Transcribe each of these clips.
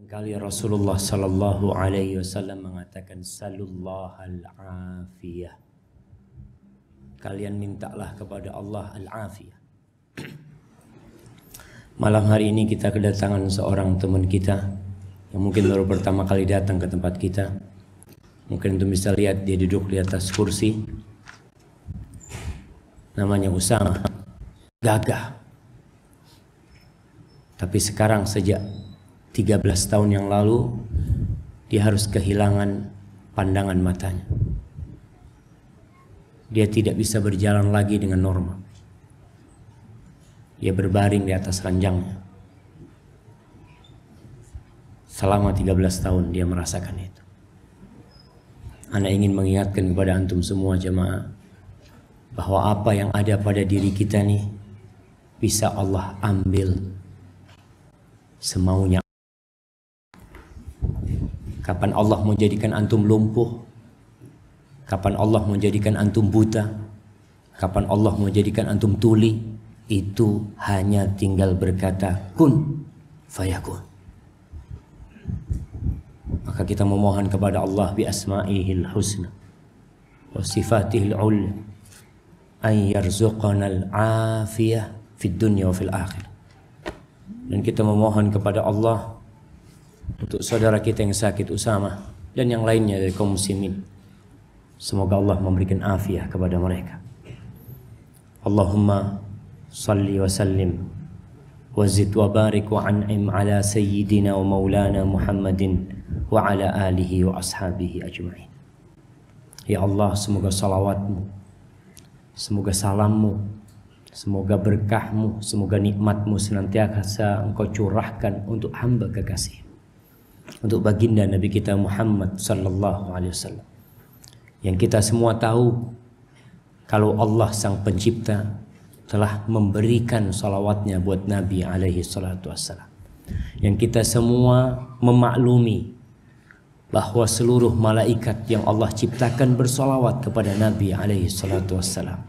Kali Rasulullah Sallallahu Alaihi Wasallam mengatakan salullahal afiyah. Kalian mintalah kepada Allah al-afiyah. Malam hari ini kita kedatangan seorang teman kita yang mungkin baru pertama kali datang ke tempat kita. Mungkin untuk bisa lihat dia duduk di atas kursi. Namanya Usama, gagah. Tapi sekarang sejak 13 tahun yang lalu dia harus kehilangan pandangan matanya. Dia tidak bisa berjalan lagi dengan normal. Dia berbaring di atas ranjangnya. Selama 13 tahun dia merasakan itu. Ana ingin mengingatkan kepada antum semua jemaah bahwa apa yang ada pada diri kita nih bisa Allah ambil semaunya. Kapan Allah mau jadikan antum lumpuh? Kapan Allah mau jadikan antum buta? Kapan Allah mau jadikan antum tuli? Itu hanya tinggal berkata kun fayakun. Maka kita memohon kepada Allah bi asma'ihil husna wa sifatihil ula an yarzuqanal afiyah fid dunya wa fil akhirah. Dan kita memohon kepada Allah untuk saudara kita yang sakit Usama dan yang lainnya dari kaum muslimin. Semoga Allah memberikan afiah kepada mereka. Allahumma salli wa sallim wa zid wa barik wa an'im ala sayyidina wa maulana Muhammadin wa ala alihi wa ashabihi ajma'in. Ya Allah, semoga salawatmu, semoga salammu, semoga berkahmu, semoga nikmatmu senantiasa engkau curahkan untuk hamba kekasih, untuk baginda Nabi kita Muhammad sallallahu alaihi wasallam. Yang kita semua tahu kalau Allah sang pencipta telah memberikan salawatnya buat Nabi alaihi salatu wassalam. Yang kita semua memaklumi bahwa seluruh malaikat yang Allah ciptakan bersalawat kepada Nabi alaihi salatu wassalam.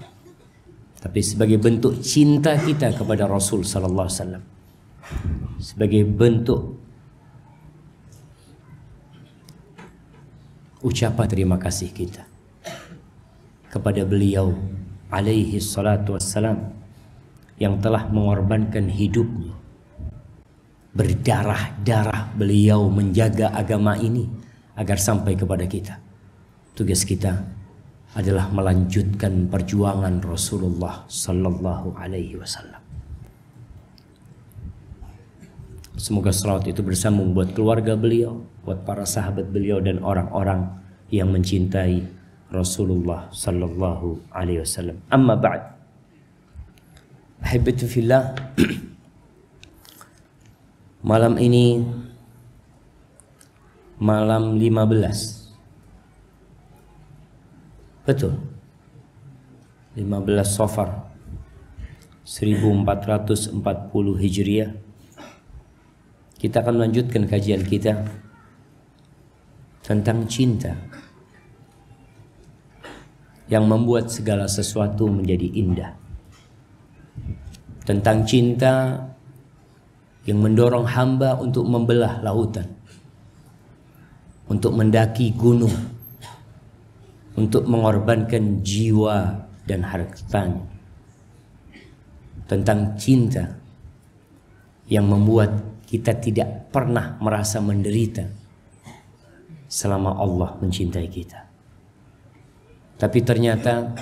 Tapi sebagai bentuk cinta kita kepada Rasul sallallahu alaihi wasallam, sebagai bentuk ucapan terima kasih kita kepada beliau alaihi salatu wassalam yang telah mengorbankan hidupnya, berdarah-darah beliau menjaga agama ini agar sampai kepada kita. Tugas kita adalah melanjutkan perjuangan Rasulullah sallallahu alaihi wasallam. Semoga salawat itu bersambung buat keluarga beliau, buat para sahabat beliau dan orang-orang yang mencintai Rasulullah sallallahu alaihi wasallam. Amma ba'd. Ahibbatu fillah. Malam ini malam 15. Betul. 15 Safar 1440 Hijriah. Kita akan melanjutkan kajian kita tentang cinta yang membuat segala sesuatu menjadi indah. Tentang cinta yang mendorong hamba untuk membelah lautan, untuk mendaki gunung, untuk mengorbankan jiwa dan hartanya. Tentang cinta yang membuat kita tidak pernah merasa menderita selama Allah mencintai kita. Tapi ternyata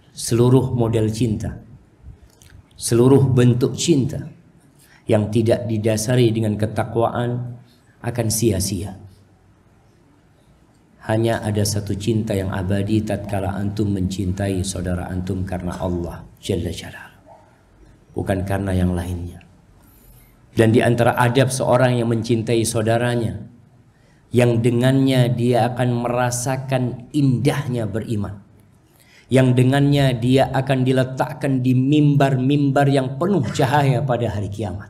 seluruh model cinta, seluruh bentuk cinta yang tidak didasari dengan ketakwaan akan sia-sia. Hanya ada satu cinta yang abadi tatkala antum mencintai saudara antum karena Allah Jalla Jalaluhu, bukan karena yang lainnya. Dan di antara adab seorang yang mencintai saudaranya, yang dengannya dia akan merasakan indahnya beriman, yang dengannya dia akan diletakkan di mimbar-mimbar yang penuh cahaya pada hari kiamat,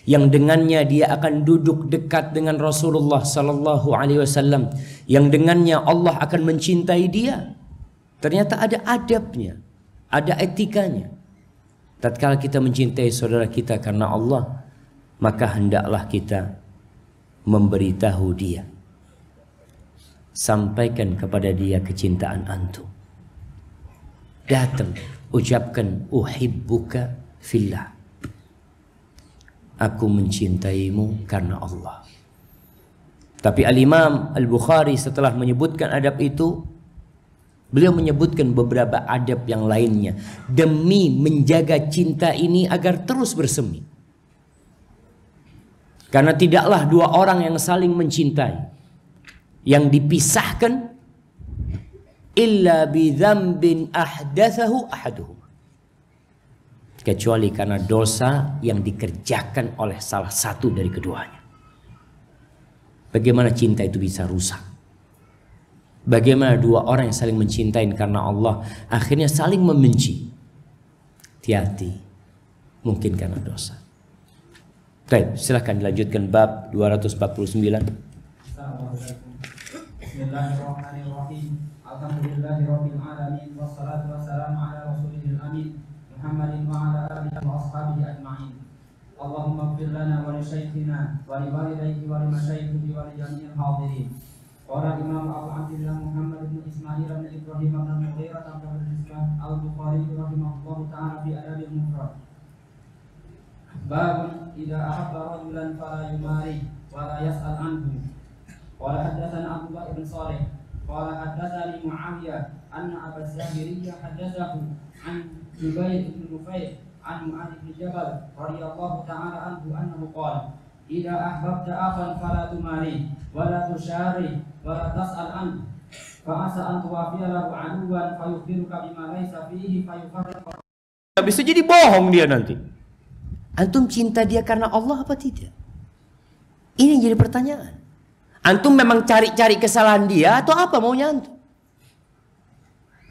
yang dengannya dia akan duduk dekat dengan Rasulullah sallallahu alaihi wasallam, yang dengannya Allah akan mencintai dia. Ternyata ada adabnya, ada etikanya. Tatkala kita mencintai saudara kita karena Allah, maka hendaklah kita memberitahu dia, sampaikan kepada dia kecintaan antum. Datang, ucapkan uhibbuka fillah. Aku mencintaimu karena Allah. Tapi Al-Imam Al-Bukhari setelah menyebutkan adab itu, beliau menyebutkan beberapa adab yang lainnya demi menjaga cinta ini agar terus bersemi. Karena tidaklah dua orang yang saling mencintai yang dipisahkan illa bidzambin ahdatsahu ahaduhum, kecuali karena dosa yang dikerjakan oleh salah satu dari keduanya. Bagaimana cinta itu bisa rusak? Bagaimana dua orang yang saling mencintai karena Allah akhirnya saling membenci? Hati-hati, mungkin karena dosa. Baik, silahkan dilanjutkan bab 249. Bismillahirrahmanirrahim. Alhamdulillahirabbil alamin wassalatu wassalamu ala rasulil amin Muhammadin wa ala alihi wa ashabihi ajma'in. Allahumma ighfir lana wa li shaykhina wa li walidayhi wa li masyayikhihi wa li jami'il hadirin. Qala Imam Abu Abdillah Muhammad bin Ismail bin Ibrahim bin Mughirah al-Bukhari rahimahullahu ta'ala fi adabil mufrad. Bab idza ahabba rajulan fala yumari wa la yas'al anhu. Qala haddatsana Abdullah bin Shalih qala haddatsani Muawiyah anna Abu Zahiriyah haddatsahu an Jubair bin Nufayl an Mu'adz bin Jabal radhiyallahu ta'ala anhu annahu qala idza ahbabta akhan fala tumari wa la tushari wa la tas'al anhu fa asa an tuwafiya lahu aduwan fayukhbiruka bima laysa fihi fayufarriqu. Bisa jadi bohong dia nanti. Antum cinta dia karena Allah apa tidak? Ini yang jadi pertanyaan. Antum memang cari-cari kesalahan dia atau apa maunya antum?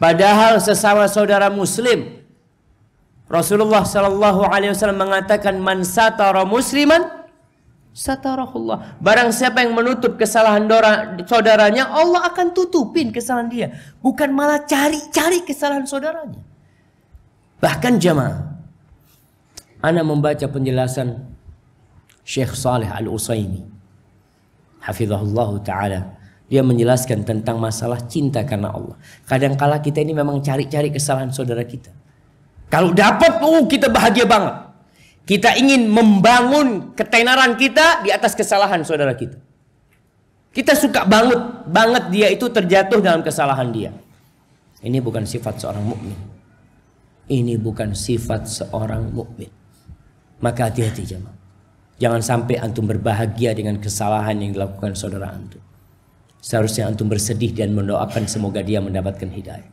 Padahal sesama saudara muslim, Rasulullah sallallahu alaihi wasallam mengatakan man satara musliman satarahullah. Barang siapa yang menutup kesalahan saudaranya, Allah akan tutupin kesalahan dia. Bukan malah cari-cari kesalahan saudaranya. Bahkan jamaah, ana membaca penjelasan Syekh Saleh Al-Utsaimin hafizahullah ta'ala. Dia menjelaskan tentang masalah cinta karena Allah. Kadangkala kita ini memang cari-cari kesalahan saudara kita. Kalau dapat, kita bahagia banget. Kita ingin membangun ketenaran kita di atas kesalahan saudara kita. Kita suka banget dia itu terjatuh dalam kesalahan dia. Ini bukan sifat seorang mukmin. Ini bukan sifat seorang mukmin. Maka hati-hati jemaah. Jangan sampai antum berbahagia dengan kesalahan yang dilakukan saudara antum. Seharusnya antum bersedih dan mendoakan semoga dia mendapatkan hidayah.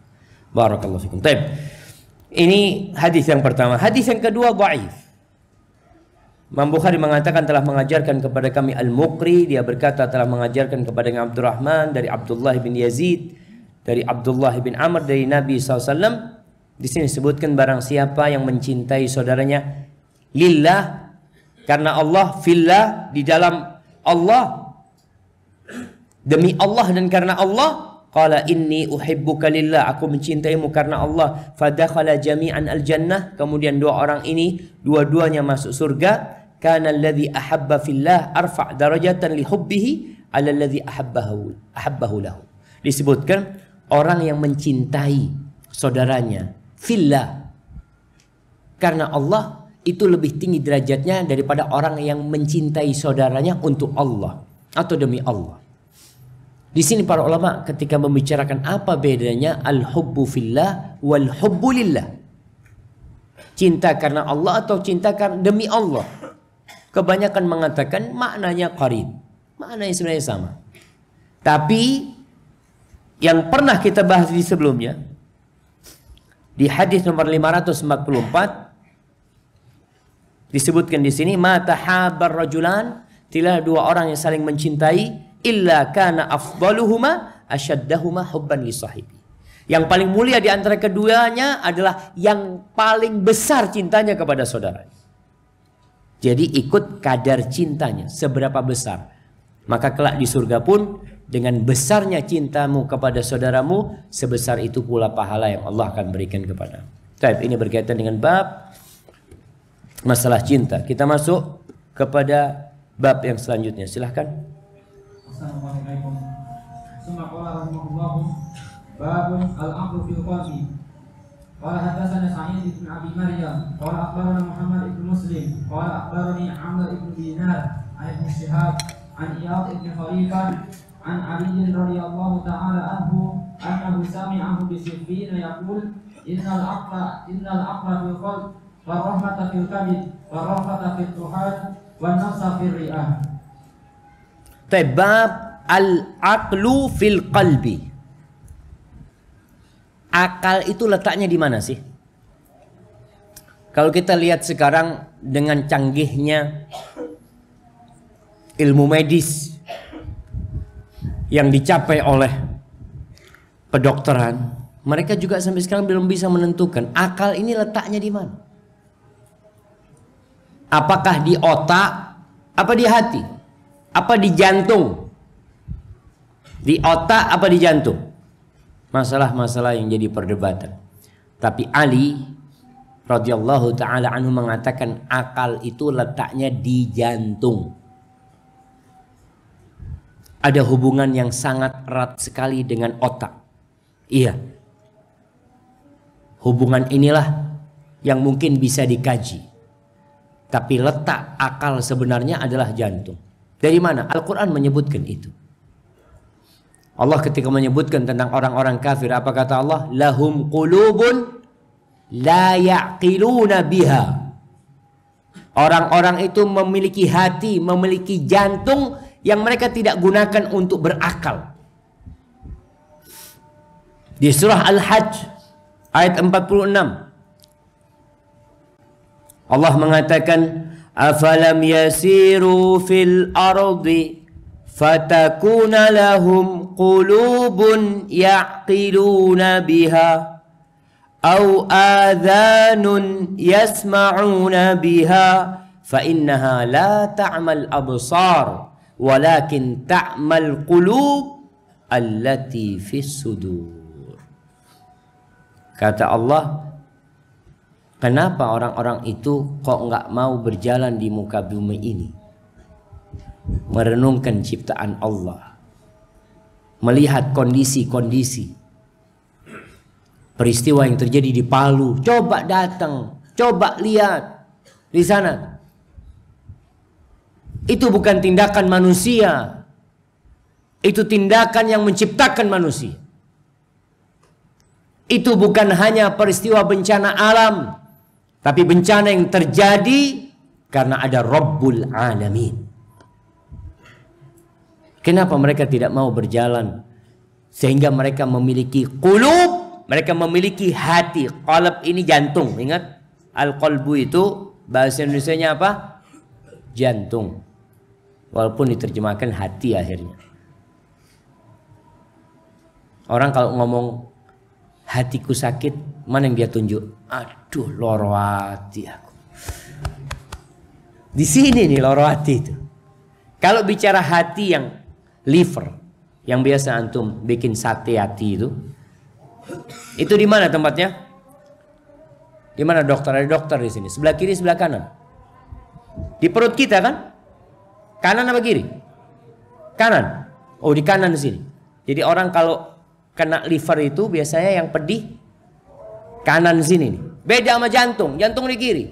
Barakallahu fikum. Baik. Ini hadis yang pertama. Hadis yang kedua dhaif. Imam Bukhari mengatakan telah mengajarkan kepada kami Al-Muqri, dia berkata telah mengajarkan kepada kami Abdurrahman dari Abdullah bin Yazid, dari Abdullah bin Amr dari Nabi SAW. Di sini disebutkan barang siapa yang mencintai saudaranya lillah, karena Allah, fillah, di dalam Allah, demi Allah dan karena Allah, qala inni uhibbuka lillah, aku mencintaimu karena Allah, fadakhala jami'an al-jannah, kemudian dua orang ini dua-duanya masuk surga. Kana alladhi ahabba fillah arfa' darajatan li hubbihi ala alladhi ahabbahu lahu. Disebutkan orang yang mencintai saudaranya fillah karena Allah itu lebih tinggi derajatnya daripada orang yang mencintai saudaranya untuk Allah atau demi Allah. Di sini para ulama ketika membicarakan apa bedanya al-hubbu fillah wal hubbu lillah. Cinta karena Allah atau cinta karena demi Allah. Kebanyakan mengatakan maknanya qarib. Maknanya sebenarnya sama. Tapi yang pernah kita bahas di sebelumnya, di hadis nomor 544 disebutkan di sini mata habar rajulan, tidaklah dua orang yang saling mencintai illa kana afdaluhuma asyaddahuma hubban li sahibi. Yang paling mulia di antara keduanya adalah yang paling besar cintanya kepada saudaranya. Jadi ikut kadar cintanya seberapa besar. Maka kelak di surga pun dengan besarnya cintamu kepada saudaramu, sebesar itu pula pahala yang Allah akan berikan kepada. Baik, ini berkaitan dengan bab masalah cinta. Kita masuk kepada bab yang selanjutnya. Silahkan. Assalamualaikum. Bismillahirrahmanirrahim. Babun al-aqlu fil qalbi. Qala hadatsana Sa'id bin Abi Maryam, qala akhbarana Muhammad ibn Muslim, qala akhbarani Amr ibn Dinar, an Ibn Shihab, an Iyad ibn Khalifah, an Ali radhiyallahu ta'ala anhu, annahu sami'ahu bi Siffin yaqul innal aqla fil qalb wa rahmata fil kabid wa rafata fil tuhad wa nafsa fil ri'ah. Bab al-aqlu fil qalbi. Akal itu letaknya di mana sih? Kalau kita lihat sekarang dengan canggihnya ilmu medis yang dicapai oleh kedokteran, mereka juga sampai sekarang belum bisa menentukan akal ini letaknya di mana. Apakah di otak, apa di hati, apa di jantung? Di otak apa di jantung? Masalah-masalah yang jadi perdebatan. Tapi Ali radhiyallahu taala anhu mengatakan akal itu letaknya di jantung. Ada hubungan yang sangat erat sekali dengan otak. Iya. Hubungan inilah yang mungkin bisa dikaji. Tapi letak akal sebenarnya adalah jantung. Dari mana? Al-Quran menyebutkan itu. Allah ketika menyebutkan tentang orang-orang kafir, apa kata Allah? Lahum qulubun la ya'qiluna biha. Orang-orang itu memiliki hati, memiliki jantung yang mereka tidak gunakan untuk berakal. Di surah Al-Hajj ayat 46 Allah mengatakan, afalam yasiru fil ardi fatakuna lahum qulubun ya'qiluna biha aw adhanun yasma'una biha fa innaha la ta'mal absar walakin ta'mal qulub allati fis sudur. Kata Allah, kenapa orang-orang itu kok nggak mau berjalan di muka bumi ini, merenungkan ciptaan Allah, melihat kondisi-kondisi peristiwa yang terjadi di Palu? Coba datang, coba lihat di sana. Itu bukan tindakan manusia, itu tindakan yang menciptakan manusia. Itu bukan hanya peristiwa bencana alam, tapi bencana yang terjadi karena ada Rabbul Alamin. Kenapa mereka tidak mau berjalan? Sehingga mereka memiliki qulub, mereka memiliki hati. Qalb ini jantung, ingat? Al-qalbu itu bahasa Indonesianya apa? Jantung. Walaupun diterjemahkan hati akhirnya. Orang kalau ngomong hatiku sakit, mana yang dia tunjuk? Aduh, loro hati aku. Di sini nih loro hati itu. Kalau bicara hati yang liver, yang biasa antum bikin sate hati itu di mana tempatnya? Di mana dokter? Ada dokter di sini. Sebelah kiri, sebelah kanan. Di perut kita kan? Kanan apa kiri? Kanan. Oh, di kanan di sini. Jadi orang kalau kena liver itu biasanya yang pedih kanan sini nih. Beda sama jantung. Jantung di kiri.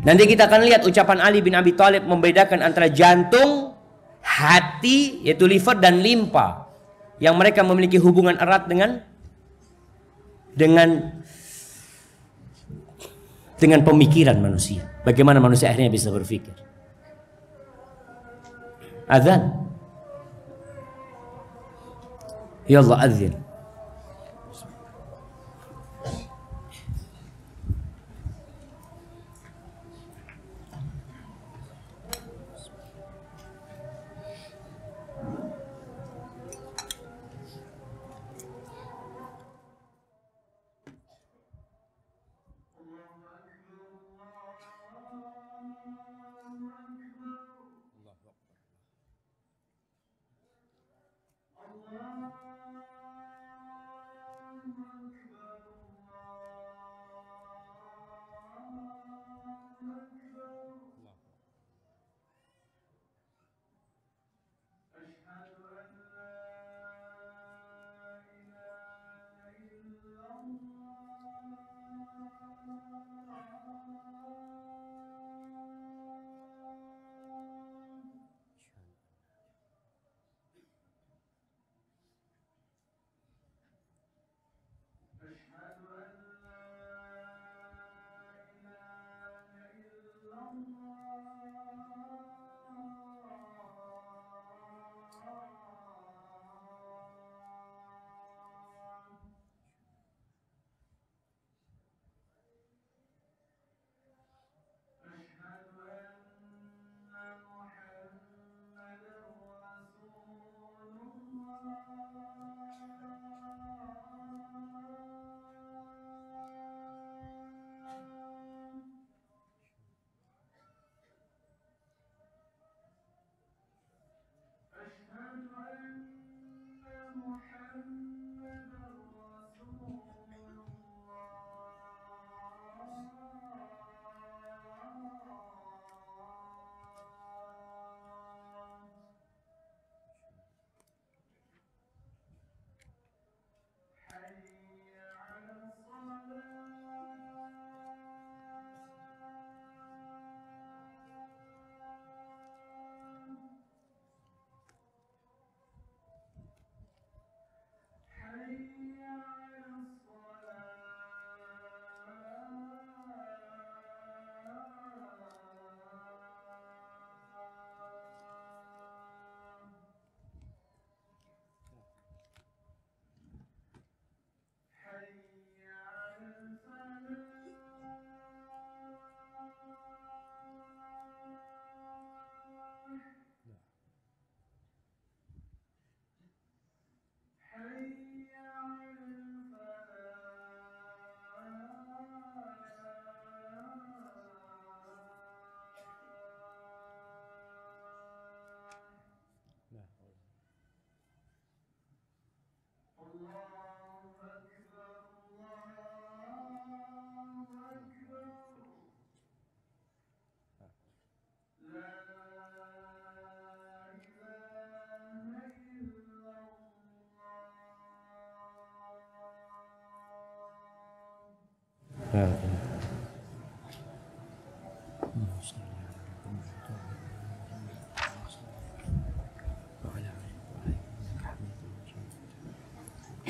Nanti kita akan lihat ucapan Ali bin Abi Thalib membedakan antara jantung, hati, yaitu liver, dan limpa, yang mereka memiliki hubungan erat dengan pemikiran manusia. Bagaimana manusia akhirnya bisa berpikir. Azan. Ya Allah, azan.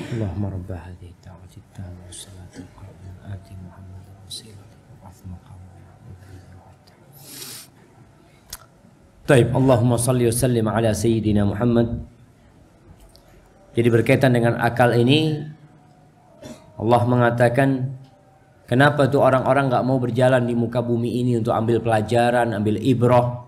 Allahumma rabb hadhihi ad-da'wati at-tammah was-salati al-qa'imah ati Muhammadan wasilatan wa maqaman Taib, Allahumma salli wa sallim ala Sayyidina Muhammad. Jadi berkaitan dengan akal ini, Allah mengatakan, kenapa tuh orang-orang gak mau berjalan di muka bumi ini untuk ambil pelajaran, ambil ibrah,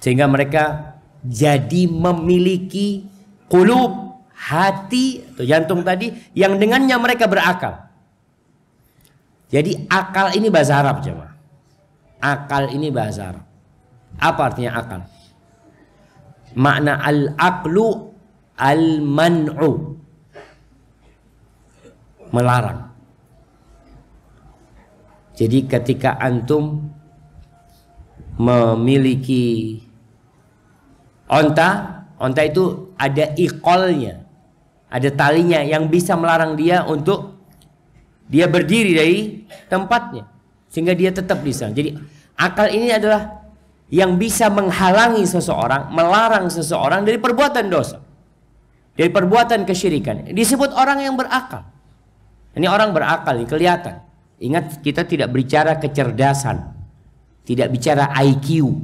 sehingga mereka jadi memiliki qulub, hati atau jantung tadi yang dengannya mereka berakal. Jadi akal ini bahasa Arab, jemaah. Akal ini bahasa Arab. Apa artinya akal? Makna al-aqlu al-man'u, melarang. Jadi ketika antum memiliki onta itu ada iqolnya, ada talinya yang bisa melarang dia untuk dia berdiri dari tempatnya sehingga dia tetap di sana. Jadi akal ini adalah yang bisa menghalangi seseorang, melarang seseorang dari perbuatan dosa, dari perbuatan kesyirikan. Disebut orang yang berakal. Ini orang berakal, ini kelihatan. Ingat, kita tidak bicara kecerdasan, tidak bicara IQ.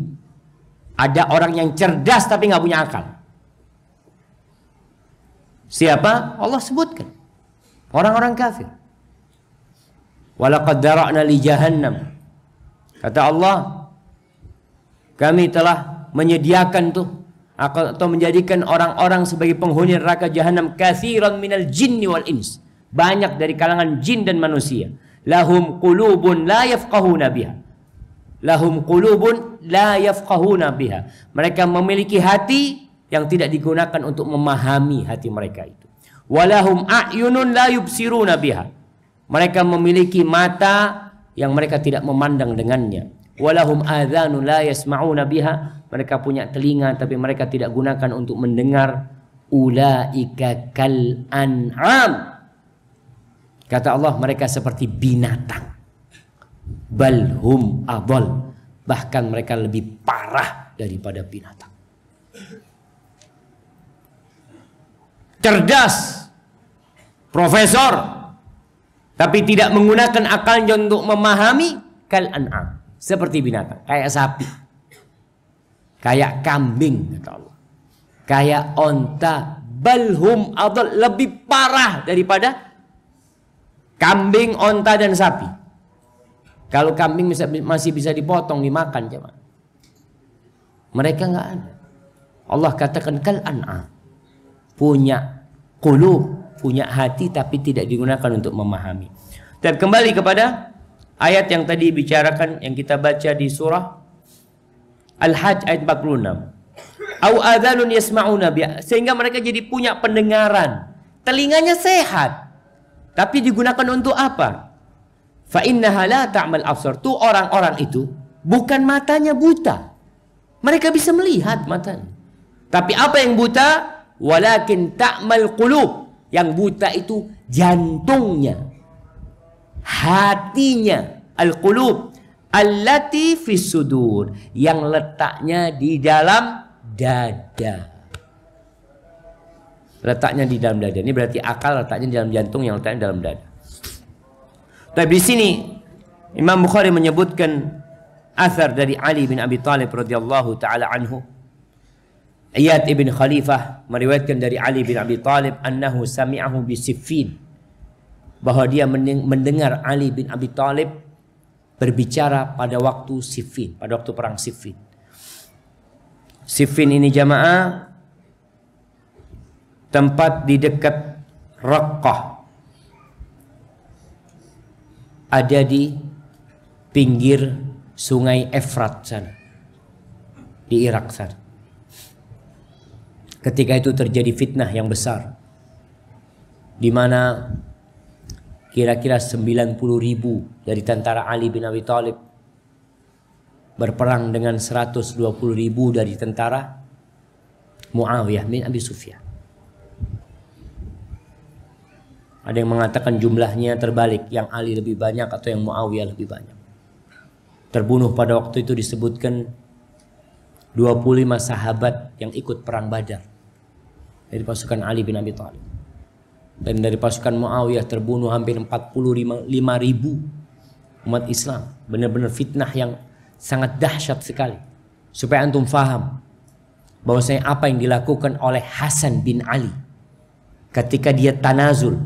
Ada orang yang cerdas tapi nggak punya akal. Siapa? Allah sebutkan. Orang-orang kafir. Walaqad dara'na li jahannam. Kata Allah, kami telah menyediakan atau menjadikan orang-orang sebagai penghuni neraka jahanam, katsiran minal jinni wal ins. Banyak dari kalangan jin dan manusia. Lahum qulubun la yafqahuna biha. Lahum qulubun la yafqahuna biha. Mereka memiliki hati yang tidak digunakan untuk memahami hati mereka itu. Walahum a'yunun la yubsiruna biha. Mereka memiliki mata yang mereka tidak memandang dengannya. Walahum adhanun la yasma'una biha. Mereka punya telinga tapi mereka tidak gunakan untuk mendengar. Ulaika kal an'am. Kata Allah, mereka seperti binatang. Balhum adhal. Bahkan mereka lebih parah daripada binatang. Cerdas, profesor, tapi tidak menggunakan akalnya untuk memahami, kal an'am, seperti binatang, kayak sapi, kayak kambing, kata Allah, kayak onta. Balhum adhal, lebih parah daripada kambing, onta dan sapi. Kalau kambing masih bisa dipotong, dimakan, coba. Mereka nggak ada. Allah katakan kal an'am, punya qulub, punya hati tapi tidak digunakan untuk memahami. Dan kembali kepada ayat yang tadi bicarakan, yang kita baca di surah Al-Hajj ayat 46. Au adhanun yasma'una biha, sehingga mereka jadi punya pendengaran, telinganya sehat, tapi digunakan untuk apa? Fa innaha la ta'mal absar. Tuh orang-orang itu bukan matanya buta. Mereka bisa melihat matanya. Tapi apa yang buta? Walakin ta'mal qulub. Yang buta itu jantungnya, hatinya. Al-qulub allati fis sudur, yang letaknya di dalam dada. Letaknya di dalam dada. Ini berarti akal letaknya di dalam jantung, yang letaknya di dalam dada. Tapi di sini Imam Bukhari menyebutkan athar dari Ali bin Abi Thalib radhiyallahu taala anhu. Iyad ibn Khalifah meriwayatkan dari Ali bin Abi Thalib annahu sami'ahu bi Siffin, bahwa dia mendengar Ali bin Abi Thalib berbicara pada waktu Siffin, pada waktu perang Siffin. Siffin ini jamaah tempat di dekat Raqqah, ada di pinggir sungai Efrat sana, di Irak sana. Ketika itu terjadi fitnah yang besar, di mana kira-kira 90.000 dari tentara Ali bin Abi Thalib berperang dengan 120.000 dari tentara Muawiyah bin Abi Sufyan. Ada yang mengatakan jumlahnya terbalik, yang Ali lebih banyak atau yang Muawiyah lebih banyak. Terbunuh pada waktu itu disebutkan 25 sahabat yang ikut perang Badar dari pasukan Ali bin Abi Thalib. Dan dari pasukan Muawiyah terbunuh hampir 45.000 umat Islam. Benar-benar fitnah yang sangat dahsyat sekali. Supaya antum faham bahwasanya apa yang dilakukan oleh Hasan bin Ali ketika dia tanazul,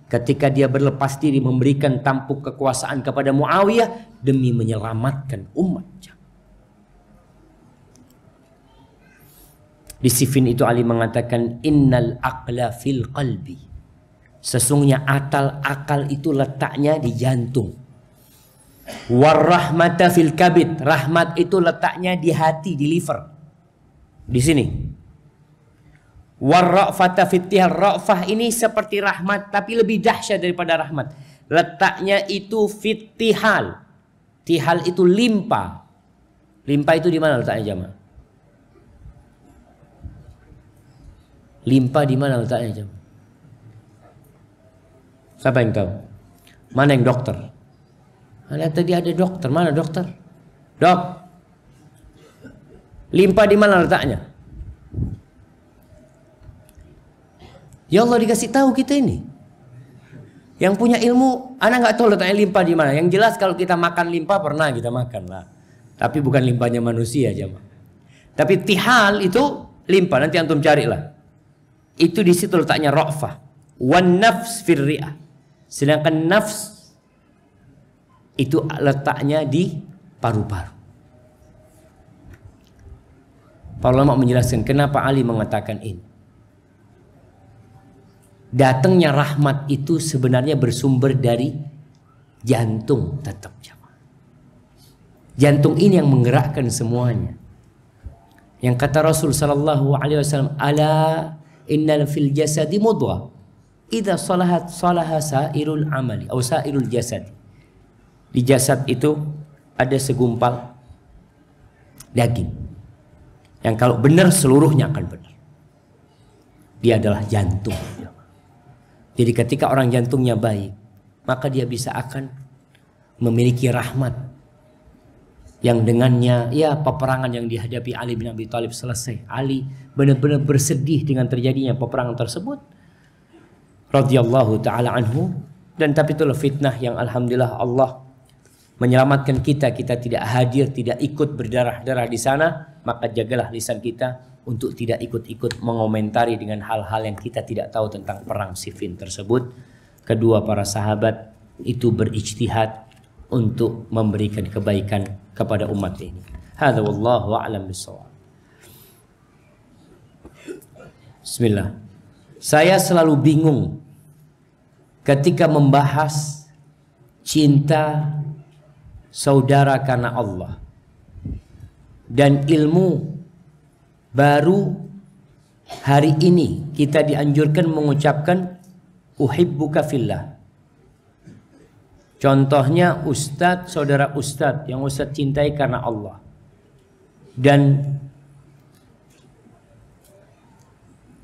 ketika dia berlepas diri memberikan tampuk kekuasaan kepada Muawiyah demi menyelamatkan umat. Di Siffin itu Ali mengatakan innal aqla fil qalbi. Sesungguhnya akal itu letaknya di jantung. Warahmata fil kabid. Rahmat itu letaknya di hati, di liver. Di sini. Warra'fata fittihal. Ra'fah ini seperti rahmat tapi lebih dahsyat daripada rahmat. Letaknya itu fittihal. Tihal itu limpa. Limpa itu di mana letaknya jamaah? Limpa di mana letaknya jamaah? Siapa yang tahu? Mana yang dokter? Lihat tadi ada dokter. Mana dokter? Dok. Limpa di mana letaknya? Ya Allah, dikasih tahu kita ini. Yang punya ilmu, anak nggak tahu letaknya limpa di mana. Yang jelas kalau kita makan limpa pernah kita makan lah. Tapi bukan limpanya manusia aja. Tapi tihal itu limpa. Nanti antum carilah. Itu di situ letaknya ra'fah. Wan nafs firri'ah. Sedangkan nafs itu letaknya di paru-paru. Para ulama menjelaskan kenapa Ali mengatakan ini. Datangnya rahmat itu sebenarnya bersumber dari jantung tetap. Jantung ini yang menggerakkan semuanya. Yang kata Rasul sallallahu alaihi wasallam, ala innal fil jasadi mudghah idza salahat salaha sairul amali atau sairul jasad. Di jasad itu ada segumpal daging yang kalau benar seluruhnya akan benar. Dia adalah jantung. Jadi ketika orang jantungnya baik, maka dia bisa akan memiliki rahmat yang dengannya ya peperangan yang dihadapi Ali bin Abi Thalib selesai. Ali benar-benar bersedih dengan terjadinya peperangan tersebut. Radhiyallahu ta'ala anhu. Dan tapi itulah fitnah yang alhamdulillah Allah menyelamatkan kita. Kita tidak hadir, tidak ikut berdarah-darah di sana. Maka jagalah lisan kita untuk tidak ikut-ikut mengomentari dengan hal-hal yang kita tidak tahu tentang perang Siffin tersebut. Kedua para sahabat itu berijtihad untuk memberikan kebaikan kepada umat ini. Hadza wallahu a'lam bissawab. Bismillah. Saya selalu bingung ketika membahas cinta saudara karena Allah dan ilmu. Baru hari ini kita dianjurkan mengucapkan uhibbuka fillah. Contohnya ustadz, saudara ustadz yang ustadz cintai karena Allah.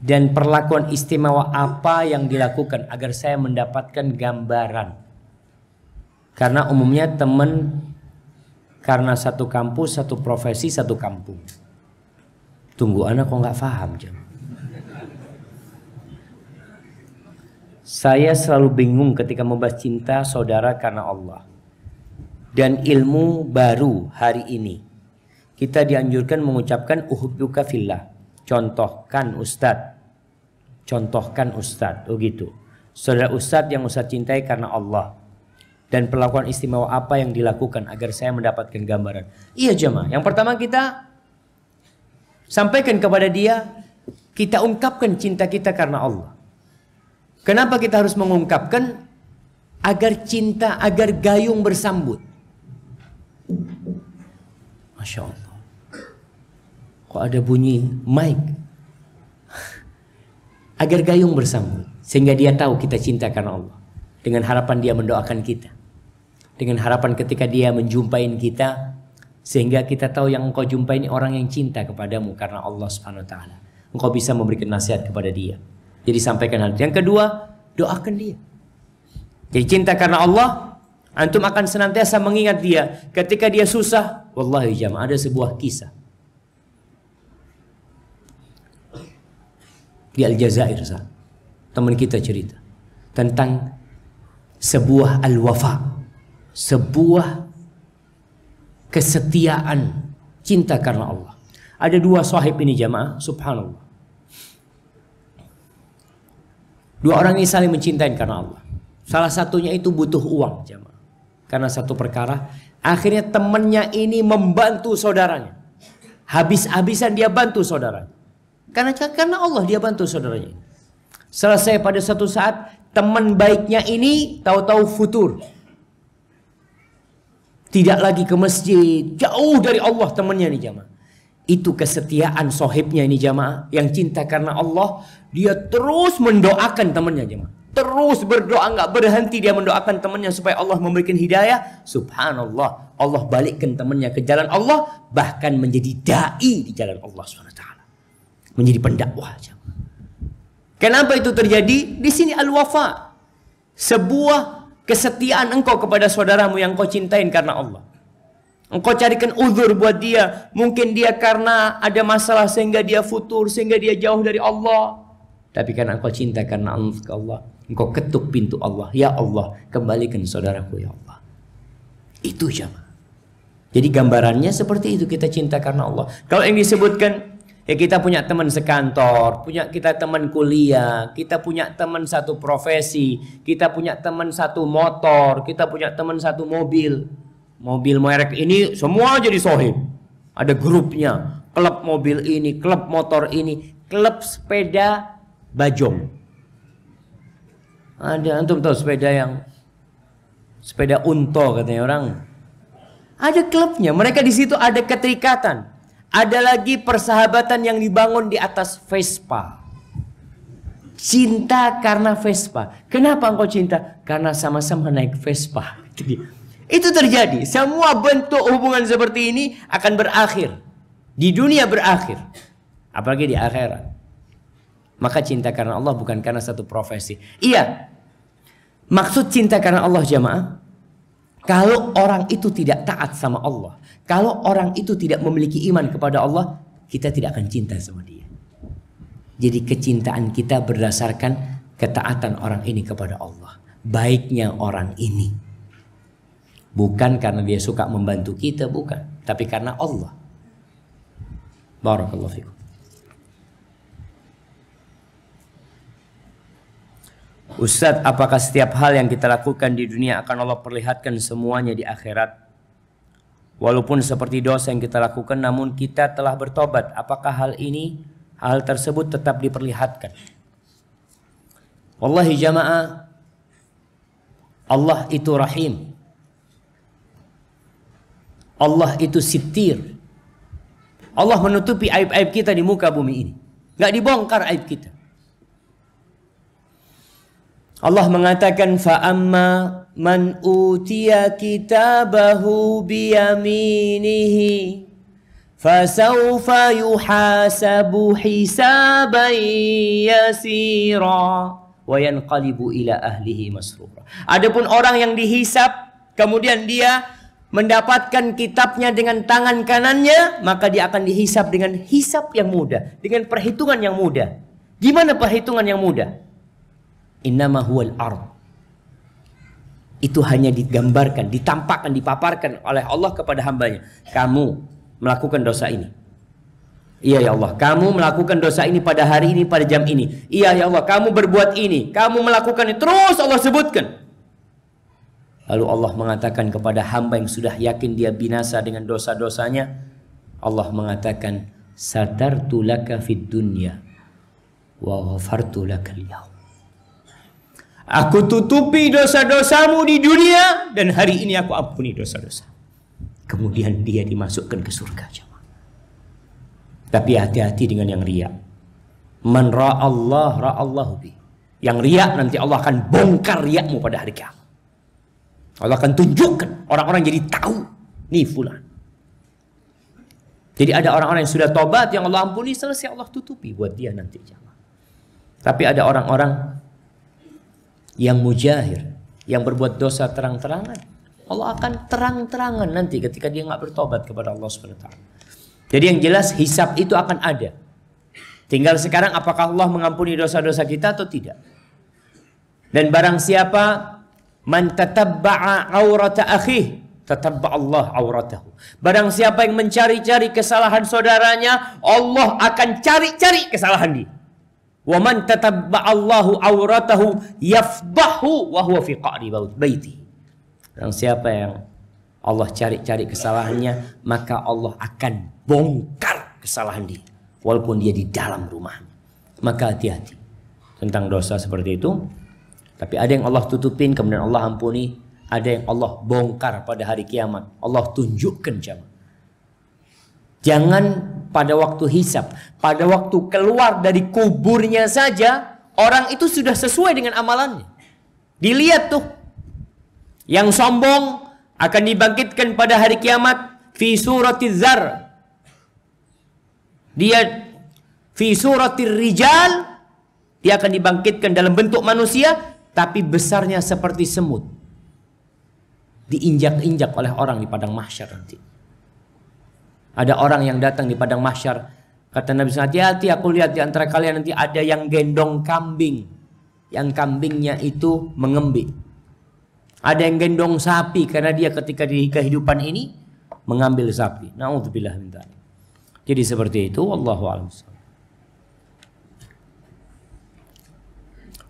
Dan perlakuan istimewa apa yang dilakukan agar saya mendapatkan gambaran. Karena umumnya teman karena satu kampus, satu profesi, satu kampung. Tunggu, anak kok nggak paham jam. Saya selalu bingung ketika membahas cinta saudara karena Allah. Dan ilmu baru hari ini. Kita dianjurkan mengucapkan uhibbuka fillah. Contohkan ustadz. Contohkan ustadz. Oh gitu. Saudara ustadz yang ustadz cintai karena Allah. Dan perlakuan istimewa apa yang dilakukan agar saya mendapatkan gambaran. Iya jemaah. Yang pertama kita sampaikan kepada dia, kita ungkapkan cinta kita karena Allah. Kenapa kita harus mengungkapkan? Agar cinta, agar gayung bersambut. Masya Allah. Kok ada bunyi mic? Agar gayung bersambut. Sehingga dia tahu kita cinta karena Allah. Dengan harapan dia mendoakan kita. Dengan harapan ketika dia menjumpai kita, sehingga kita tahu yang engkau jumpai ini orang yang cinta kepadamu karena Allah Subhanahu wa taala. Engkau bisa memberikan nasihat kepada dia. Jadi sampaikan hal. Yang kedua, doakan dia. Jadi cinta karena Allah, antum akan senantiasa mengingat dia ketika dia susah. Wallahi jamaah, ada sebuah kisah di Aljazair, teman kita cerita tentang sebuah al-wafa, sebuah kesetiaan cinta karena Allah. Ada dua sahib ini jamaah, subhanallah. Dua orang ini saling mencintai karena Allah. Salah satunya itu butuh uang jamaah, karena satu perkara. Akhirnya temannya ini membantu saudaranya. Habis-habisan dia bantu saudaranya. Karena Allah dia bantu saudaranya. Selesai pada satu saat, teman baiknya ini tahu-tahu futur. Tidak lagi ke masjid, jauh dari Allah temannya ini jamaah. Itu kesetiaan sohibnya ini jamaah, yang cinta karena Allah. Dia terus mendoakan temannya jamaah. Terus berdoa, nggak berhenti dia mendoakan temannya supaya Allah memberikan hidayah. Subhanallah, Allah balikkan temannya ke jalan Allah, bahkan menjadi dai di jalan Allah SWT, menjadi pendakwah. Kenapa itu terjadi? Di sini al-wafa, sebuah kesetiaan engkau kepada saudaramu yang kau cintain karena Allah. Engkau carikan uzur buat dia. Mungkin dia karena ada masalah sehingga dia futur, sehingga dia jauh dari Allah. Tapi karena engkau cinta karena Allah, engkau ketuk pintu Allah. Ya Allah, kembalikan saudaraku ya Allah. Itu jamaah. Jadi gambarannya seperti itu, kita cinta karena Allah. Kalau yang disebutkan, ya kita punya teman sekantor, kita teman kuliah, kita punya teman satu profesi, kita punya teman satu motor, kita punya teman satu mobil. Mobil merek ini semua jadi sohib. Ada grupnya, klub mobil ini, klub motor ini, klub sepeda bajong. Ada, antum tahu sepeda unto katanya orang. Ada klubnya, mereka di situ ada keterikatan. Ada lagi persahabatan yang dibangun di atas Vespa. Cinta karena Vespa. Kenapa engkau cinta? Karena sama-sama naik Vespa. Itu terjadi. Semua bentuk hubungan seperti ini akan berakhir. Di dunia berakhir. Apalagi di akhirat. Maka cinta karena Allah bukan karena satu profesi. Iya. Maksud cinta karena Allah jamaah, kalau orang itu tidak taat sama Allah, kalau orang itu tidak memiliki iman kepada Allah, kita tidak akan cinta sama dia. Jadi kecintaan kita berdasarkan ketaatan orang ini kepada Allah. Baiknya orang ini. Bukan karena dia suka membantu kita, bukan. Tapi karena Allah. Barakallahu fikum. Ustadz, apakah setiap hal yang kita lakukan di dunia akan Allah perlihatkan semuanya di akhirat? Walaupun seperti dosa yang kita lakukan, namun kita telah bertobat. Apakah hal tersebut tetap diperlihatkan? Wallahi jamaah, Allah itu rahim. Allah itu sittir. Allah menutupi aib-aib kita di muka bumi ini. Gak dibongkar aib kita. Allah mengatakan, فَأَمَّا مَنْ أُوتِيَ كِتَابَهُ بِيَمِينِهِ فَسَوْفَ يُحَاسَبُ حِسَابًا يَسِيرًا وَيَنْقَلِبُ إِلَى أَهْلِهِ مَسْرُورًا. Adapun orang yang dihisab, kemudian dia mendapatkan kitabnya dengan tangan kanannya, maka dia akan dihisab dengan hisab yang mudah, dengan perhitungan yang mudah. Gimana perhitungan yang mudah? Innama huwal ard. Itu hanya digambarkan, ditampakkan, dipaparkan oleh Allah kepada hambanya. Kamu melakukan dosa ini. Iya ya Allah, kamu melakukan dosa ini pada hari ini, pada jam ini. Iya ya Allah, kamu berbuat ini, kamu melakukan ini. Terus Allah sebutkan. Lalu Allah mengatakan kepada hamba yang sudah yakin dia binasa dengan dosa-dosanya, Allah mengatakan, satartu laka fid dunya wa ghafartu laka al-yawm. Aku tutupi dosa-dosamu di dunia, dan hari ini aku ampuni dosa-dosa. Kemudian dia dimasukkan ke surga. Tapi hati-hati dengan yang riya. Man ra'allah ra'allahu bi. Yang riya nanti Allah akan bongkar riyakmu pada hari kiamat. Allah akan tunjukkan, orang-orang jadi tahu, nih fulan. Jadi ada orang-orang yang sudah tobat, yang Allah ampuni, selesai Allah tutupi buat dia nanti. Tapi ada orang-orang yang mujahir, yang berbuat dosa terang-terangan, Allah akan terang-terangan nanti ketika dia nggak bertobat kepada Allah Subhanahu wa taala. Jadi yang jelas hisab itu akan ada. Tinggal sekarang apakah Allah mengampuni dosa-dosa kita atau tidak. Dan barang siapa man tatabba'a aurata akhih, tatabba Allah auratahu. Barang siapa yang mencari-cari kesalahan saudaranya, Allah akan cari-cari kesalahan dia. Wa man tatabba Allahu auratahu yafdahu wa huwa fi qa'ri baiti. Dan siapa yang Allah cari-cari kesalahannya, maka Allah akan bongkar kesalahan dia walaupun dia di dalam rumahnya. Maka hati-hati tentang dosa seperti itu. Tapi ada yang Allah tutupin kemudian Allah ampuni, ada yang Allah bongkar pada hari kiamat. Allah tunjukkan jamaah. Jangan pada waktu hisab, pada waktu keluar dari kuburnya saja orang itu sudah sesuai dengan amalannya. Dilihat tuh, yang sombong akan dibangkitkan pada hari kiamat fi suratiz zar. Dia fi suratir rijal, dia akan dibangkitkan dalam bentuk manusia tapi besarnya seperti semut. Diinjak-injak oleh orang di padang mahsyar nanti. Ada orang yang datang di padang mahsyar, kata Nabi SAW, hati-hati aku lihat di antara kalian nanti ada yang gendong kambing, yang kambingnya itu mengembik. Ada yang gendong sapi karena dia ketika di kehidupan ini mengambil sapi. Na'udzubillah min dzalik. Jadi seperti itu, wallahu a'lam.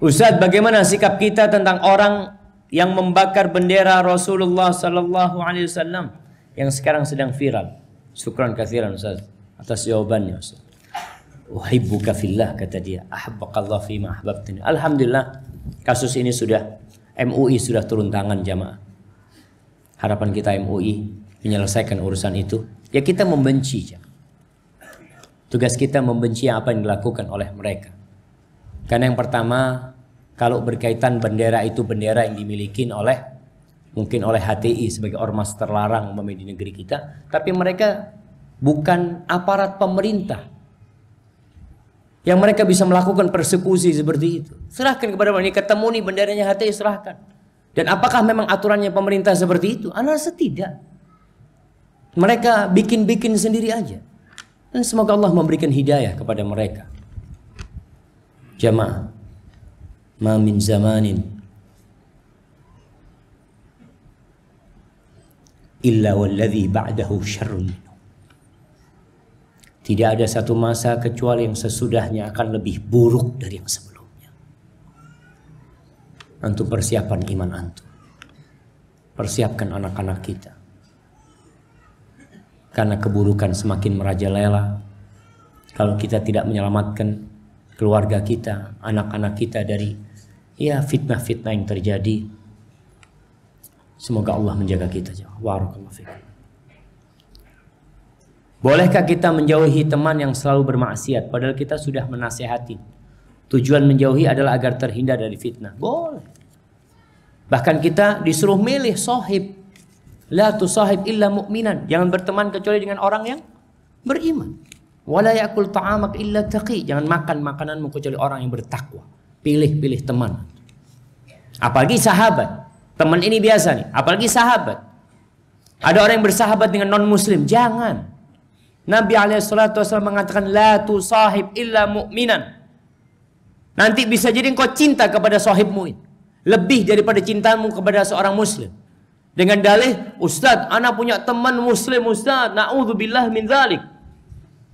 Ustaz, bagaimana sikap kita tentang orang yang membakar bendera Rasulullah sallallahu alaihi wasallam yang sekarang sedang viral? Syukran katsiran Ustaz atas jawabannya Ustaz. Uhibbuka fillah, kata dia. Ahabbaqallah fima ahbabtani. Alhamdulillah kasus ini sudah MUI sudah turun tangan jamaah. Harapan kita MUI menyelesaikan urusan itu. Ya kita membenci jamaah. Tugas kita membenci apa yang dilakukan oleh mereka. Karena yang pertama, kalau berkaitan bendera itu bendera yang dimiliki oleh mungkin oleh HTI sebagai ormas terlarang di negeri kita, tapi mereka bukan aparat pemerintah yang mereka bisa melakukan persekusi seperti itu. Serahkan kepada mereka. Ketemu nih benderanya HTI, serahkan. Dan apakah memang aturannya pemerintah seperti itu? Ana rasa tidak. Mereka bikin-bikin sendiri aja. Dan semoga Allah memberikan hidayah kepada mereka. Jamaah, ma min zamanin illa walladhi ba'dahu syarrun. Tidak ada satu masa kecuali yang sesudahnya akan lebih buruk dari yang sebelumnya. Antum persiapan iman antum. Persiapkan anak-anak kita. Karena keburukan semakin merajalela. Kalau kita tidak menyelamatkan keluarga kita, anak-anak kita dari fitnah-fitnah yang terjadi, semoga Allah menjaga kita. Barakallahu fikum. Bolehkah kita menjauhi teman yang selalu bermaksiat padahal kita sudah menasehati? Tujuan menjauhi adalah agar terhindar dari fitnah. Boleh. Bahkan kita disuruh milih sahib. La tusahib illa mu'minan. Jangan berteman kecuali dengan orang yang beriman. Wala yakul ta'amak illa taqi. Jangan makan makananmu kecuali orang yang bertakwa. Pilih-pilih teman. Apalagi sahabat. Teman ini biasa nih. Apalagi sahabat. Ada orang yang bersahabat dengan non-muslim. Jangan. Nabi SAW mengatakan la tusahib illa mu'minan. Nanti bisa jadi engkau cinta kepada sahibmu ini lebih daripada cintamu kepada seorang muslim. Dengan dalih, Ustaz, ana punya teman muslim Ustaz, na'udzubillah min dzalik.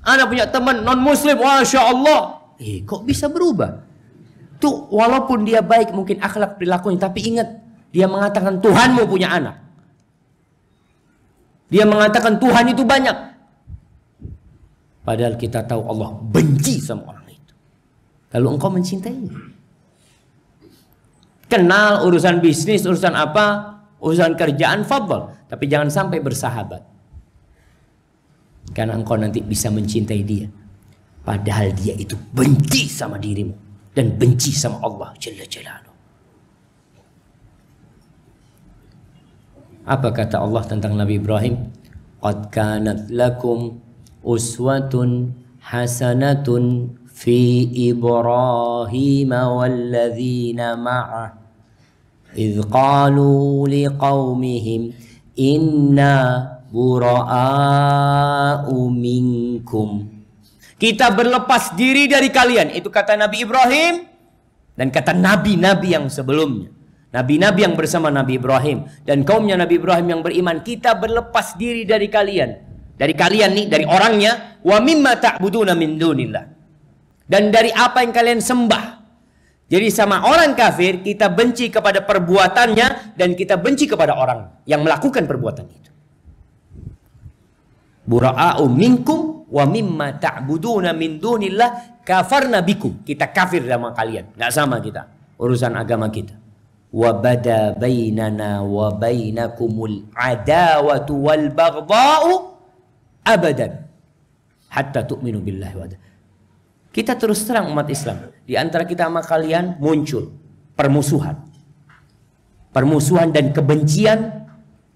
Ana punya teman non muslim, Masya Allah. Kok bisa berubah? Tuh, walaupun dia baik mungkin akhlak perilakunya, tapi ingat, dia mengatakan Tuhanmu punya anak. Dia mengatakan Tuhan itu banyak. Padahal kita tahu Allah benci sama orang itu. Kalau engkau mencintainya. Kenal urusan bisnis, urusan apa, urusan kerjaan, fadhal. Tapi jangan sampai bersahabat. Karena engkau nanti bisa mencintai dia. Padahal dia itu benci sama dirimu. Dan benci sama Allah Jalla Jalaluhu. Apa kata Allah tentang Nabi Ibrahim? Qad kanat lakum uswatun hasanatun fi Ibrahim walladzina ma'ah idz qalu liqaumihim inna bura'a'u minkum. Kita berlepas diri dari kalian. Itu kata Nabi Ibrahim dan kata nabi-nabi yang sebelumnya. Nabi-nabi yang bersama Nabi Ibrahim dan kaumnya Nabi Ibrahim yang beriman, kita berlepas diri dari kalian. Dari kalian nih, dari orangnya. Wa mimma ta'buduna min dunillah. Dan dari apa yang kalian sembah. Jadi sama orang kafir kita benci kepada perbuatannya dan kita benci kepada orang yang melakukan perbuatan itu. Bura'a'u minkum wa mimma ta'buduna min dunillah kafarna bikum. Kita kafir sama kalian, nggak sama kita urusan agama kita. Wa bada bainana wa bainakumul adawatu wal baghdha'u abadan hatta tu'minu billahi wahda. Kita terus terang umat Islam, di antara kita sama kalian muncul permusuhan. Permusuhan dan kebencian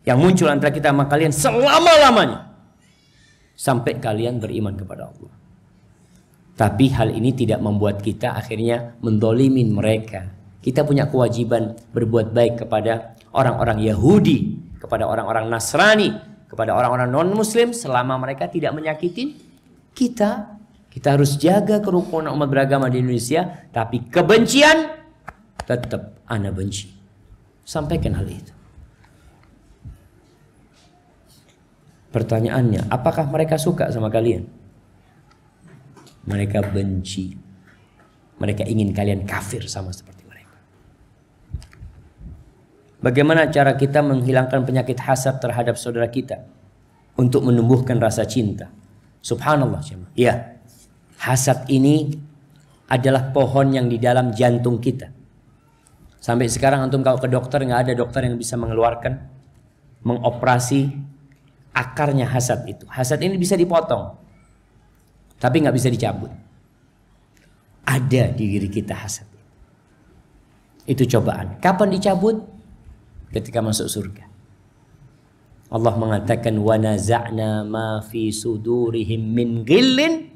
yang muncul antara kita sama kalian selama-lamanya sampai kalian beriman kepada Allah. Tapi hal ini tidak membuat kita akhirnya mendolimin mereka. Kita punya kewajiban berbuat baik kepada orang-orang Yahudi, kepada orang-orang Nasrani, kepada orang-orang non-Muslim selama mereka tidak menyakitin kita. Kita harus jaga kerukunan umat beragama di Indonesia, tapi kebencian tetap ana benci. Sampaikan hal itu. Pertanyaannya, apakah mereka suka sama kalian? Mereka benci. Mereka ingin kalian kafir sama seperti mereka. Bagaimana cara kita menghilangkan penyakit hasad terhadap saudara kita untuk menumbuhkan rasa cinta? Subhanallah, jemaah. Ya, hasad ini adalah pohon yang di dalam jantung kita. Sampai sekarang antum kalau ke dokter, nggak ada dokter yang bisa mengeluarkan, mengoperasi akarnya hasad itu. Hasad ini bisa dipotong, tapi nggak bisa dicabut. Ada di diri kita hasad. Itu cobaan. Kapan dicabut? Ketika masuk surga. Allah mengatakan wa naza'na ma fi sudurihim min ghillin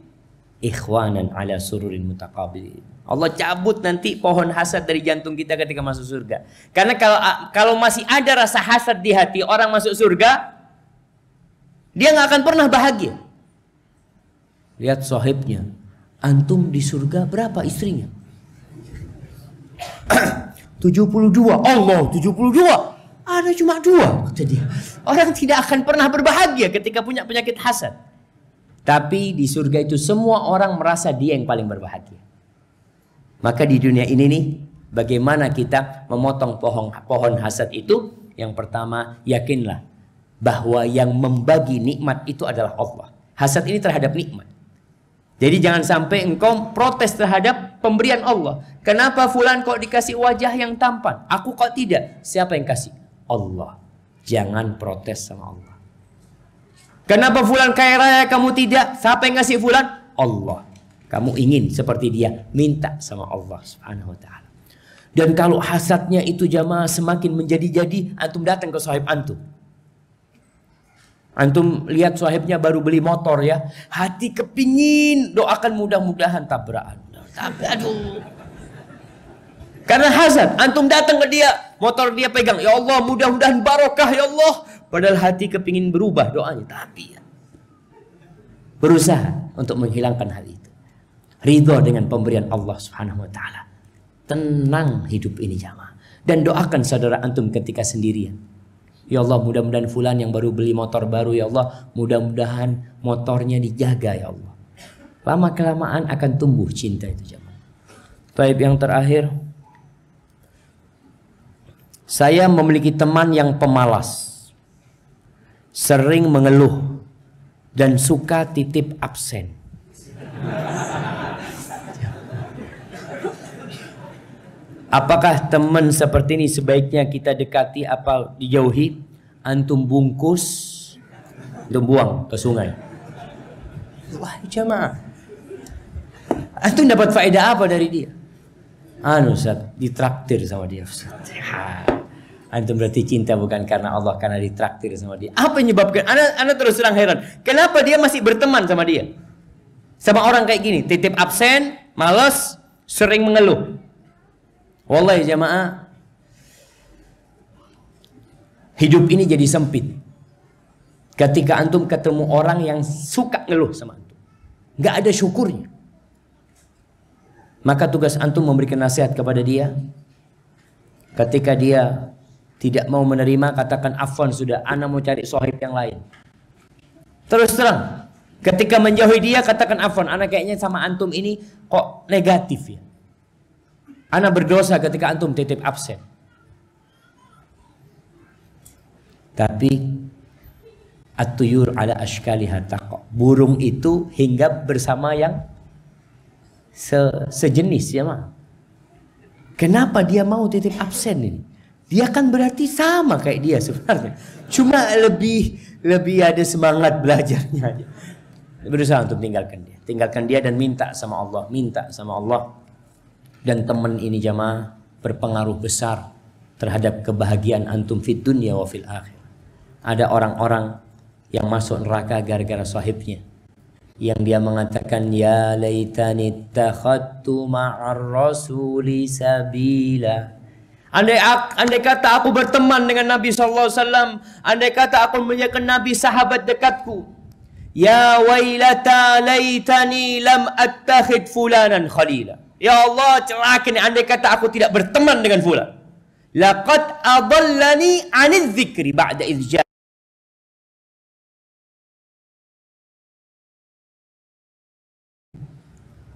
ikhwanan ala sururin mutaqabilin. Allah cabut nanti pohon hasad dari jantung kita ketika masuk surga. Karena kalau masih ada rasa hasad di hati orang masuk surga, dia nggak akan pernah bahagia. Lihat sahibnya, antum di surga berapa istrinya? 72. Allah, 72. Ada cuma 2, kata dia. Orang tidak akan pernah berbahagia ketika punya penyakit hasad. Tapi di surga itu semua orang merasa dia yang paling berbahagia. Maka di dunia ini nih, bagaimana kita memotong pohon hasad itu? Yang pertama, yakinlah bahwa yang membagi nikmat itu adalah Allah. Hasad ini terhadap nikmat. Jadi jangan sampai engkau protes terhadap pemberian Allah. Kenapa fulan kok dikasih wajah yang tampan? Aku kok tidak? Siapa yang kasih? Allah. Jangan protes sama Allah. Kenapa fulan kaya raya kamu tidak? Siapa yang kasih fulan? Allah. Kamu ingin seperti dia, minta sama Allah Subhanahu wa taala. Dan kalau hasadnya itu jamaah semakin menjadi-jadi, antum datang ke sahib antum. Antum lihat sahibnya baru beli motor ya, hati kepingin doakan mudah-mudahan tabrakan. Tapi aduh, karena hasad, antum datang ke dia, motor dia pegang, ya Allah mudah-mudahan barokah ya Allah. Padahal hati kepingin berubah doanya, tapi ya, berusaha untuk menghilangkan hal itu. Ridho dengan pemberian Allah Subhanahu wa taala. Tenang hidup ini jamaah. Dan doakan saudara antum ketika sendirian. Ya Allah, mudah-mudahan fulan yang baru beli motor baru, ya Allah, mudah-mudahan motornya dijaga ya Allah. Lama-kelamaan akan tumbuh cinta itu jemaah. Baik, yang terakhir, saya memiliki teman yang pemalas, sering mengeluh dan suka titip absen. Apakah teman seperti ini sebaiknya kita dekati apa dijauhi? Antum bungkus, antum buang ke sungai. Wah jamaah, antum dapat faedah apa dari dia? Ustaz, ditraktir sama dia. Antum berarti cinta bukan karena Allah, karena ditraktir sama dia. Apa yang menyebabkan? Ana terus terang heran. Kenapa dia masih berteman sama dia? Sama orang kayak gini, titip absen, malas, sering mengeluh. Wallahi jamaah, Hidup ini jadi sempit ketika antum ketemu orang yang suka ngeluh sama antum, nggak ada syukurnya. Maka tugas antum memberikan nasihat kepada dia. Ketika dia tidak mau menerima, katakan afwan, sudah, ana mau cari sohib yang lain. Terus terang, ketika menjauhi dia, katakan afwan, ana kayaknya sama antum ini kok negatif ya. Ana berdosa ketika antum titip absen. Tapi at-tuyur ala ashkaliha taqa. Burung itu hinggap bersama yang sejenis ya mah. Kenapa dia mau titip absen ini? Dia kan berarti sama kayak dia sebenarnya. Cuma lebih ada semangat belajarnya aja. Berusaha untuk tinggalkan dia. Tinggalkan dia dan minta sama Allah. Minta sama Allah. Dan teman ini jamaah berpengaruh besar terhadap kebahagiaan antum fid dunya wa fil akhir. Ada orang-orang yang masuk neraka gara-gara sahibnya. Yang dia mengatakan, ya laitani takhadtu ma'ar rasuli sabila. Andai kata aku berteman dengan Nabi SAW, andai kata aku menjadikan Nabi sahabat dekatku. Ya wailata laitani lam attakhid fulanan khalila. Ya Allah, celaka andai kata aku tidak berteman dengan fulan. Laqad adallani 'anil dzikri ba'da idh jaa.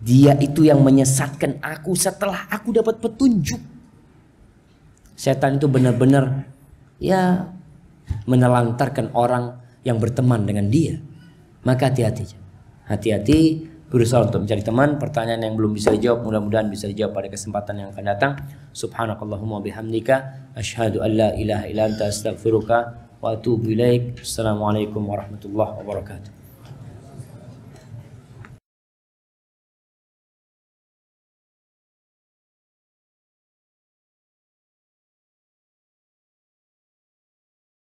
Dia itu yang menyesatkan aku setelah aku dapat petunjuk. Setan itu benar-benar ya menelantarkan orang yang berteman dengan dia. Maka hati-hati. Hati-hati berusaha untuk mencari teman. Pertanyaan yang belum bisa dijawab mudah-mudahan bisa dijawab pada kesempatan yang akan datang. Subhanakallahumma bihamdika asyhadu an la ilaha illa anta astaghfiruka wa atubu ilaik. Assalamualaikum warahmatullahi wabarakatuh.